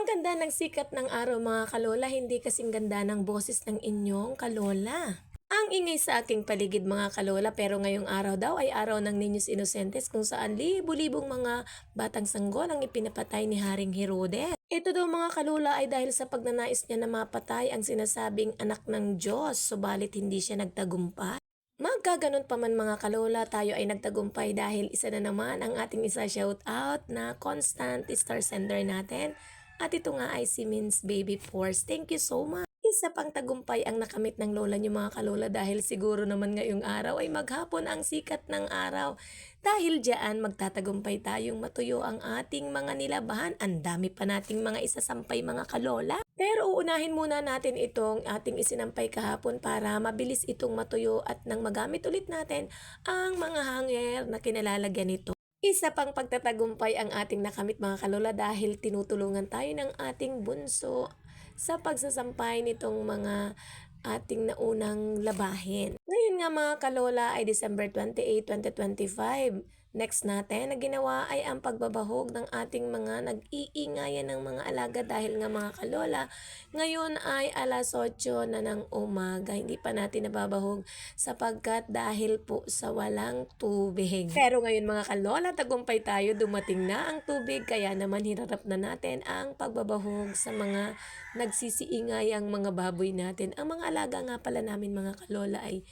Ang ganda ng sikat ng araw mga kalola, hindi kasing ganda ng boses ng inyong kalola. Ang ingay sa aking paligid mga kalola, pero ngayong araw daw ay araw ng Niños Inocentes kung saan libu-libong mga batang sanggol ang ipinapatay ni Haring Herodes. Ito daw mga kalola ay dahil sa pagnanais niya na mapatay ang sinasabing anak ng Diyos, subalit hindi siya nagtagumpay. Magkaganon pa man mga kalola, tayo ay nagtagumpay dahil isa na naman ang ating isa shout out na constant star sender natin. At ito nga ay si Min's Baby Force. Thank you so much. Isa pang tagumpay ang nakamit ng lola niyo mga kalola dahil siguro naman ngayong araw ay maghapon ang sikat ng araw. Dahil diyan magtatagumpay tayong matuyo ang ating mga nilabahan. Ang dami pa nating mga isasampay mga kalola. Pero uunahin muna natin itong ating isinampay kahapon para mabilis itong matuyo at nang magamit ulit natin ang mga hanger na kinalalagyan nito. Isa pang pagtatagumpay ang ating nakamit mga kalola dahil tinutulungan tayo ng ating bunso sa pagsasampay nitong mga ating naunang labahin. Ngayon nga mga kalola ay December 28, 2025. Next natin na ginawa ay ang pagbabahog ng ating mga nag-iingayan ng mga alaga dahil nga mga kalola, ngayon ay alas 8 na ng umaga. Hindi pa natin nababahog sapagkat dahil po sa walang tubig. Pero ngayon mga kalola, tagumpay tayo, dumating na ang tubig kaya naman hirarap na natin ang pagbabahog sa mga nagsisiingay ang mga baboy natin. Ang mga alaga nga pala namin mga kalola ay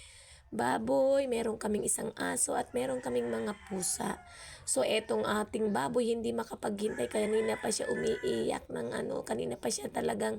baboy, meron kaming isang aso at meron kaming mga pusa. So etong ating baboy hindi makapaghintay, kanina pa siya umiiyak ng kanina pa siya talagang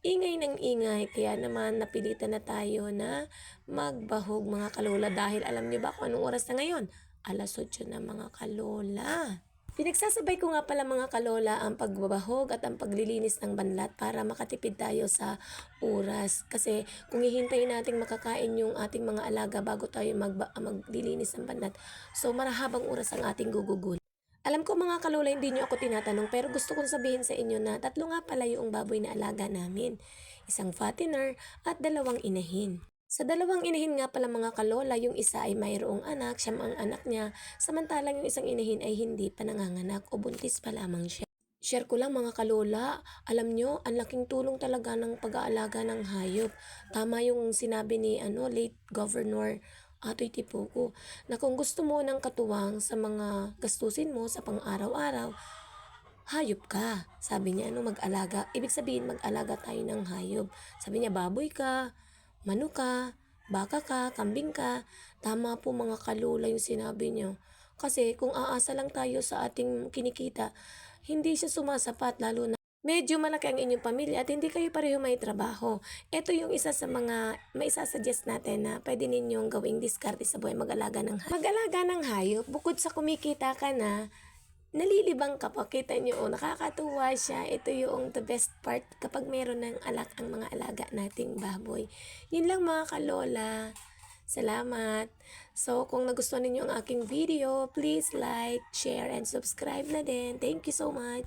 ingay ng ingay. Kaya naman napilitan na tayo na magbahog mga kalola dahil alam niyo ba kung anong oras na ngayon? Alas 8 na mga kalola. Pinagsasabay ko nga pala mga kalola ang pagbabahog at ang paglilinis ng banlat para makatipid tayo sa oras. Kasi kung hihintayin nating makakain yung ating mga alaga bago tayo maglilinis ng banlat, so marahabang oras ang ating gugugol. Alam ko mga kalola hindi nyo ako tinatanong pero gusto kong sabihin sa inyo na tatlo nga pala yung baboy na alaga namin. Isang fattener at dalawang inahin. Sa dalawang inahin nga pala mga kalola, yung isa ay mayroong anak, siyam ang anak niya, samantalang yung isang inahin ay hindi pa nanganganak o buntis pa lamang siya. Share ko lang mga kalola, alam nyo, ang laking tulong talaga ng pag-aalaga ng hayop. Tama yung sinabi ni late Governor Atoy Tipuco na kung gusto mo ng katuwang sa mga gastusin mo sa pang-araw-araw, hayop ka. Sabi niya, mag-alaga. Ibig sabihin, mag-alaga tayo ng hayop. Sabi niya, baboy ka, manok ka, baka ka, kambing ka. Tama po mga kalula yung sinabi niyo. Kasi kung aasa lang tayo sa ating kinikita, hindi siya sumasapat lalo na medyo malaki ang inyong pamilya at hindi kayo pareho may trabaho. Ito yung isa sa mga maisasuggest natin na pwede ninyong gawing diskarte sa buhay, mag-alaga ng hayop. Mag-alaga ng hayop, bukod sa kumikita ka na, nalilibang ka pa. Kita nyo, nakakatuwa siya. Ito yung the best part kapag meron ng alak ang mga alaga nating baboy. Yun lang mga kalola. Salamat. So, kung nagustuhan ninyo ang aking video, please like, share, and subscribe na din. Thank you so much.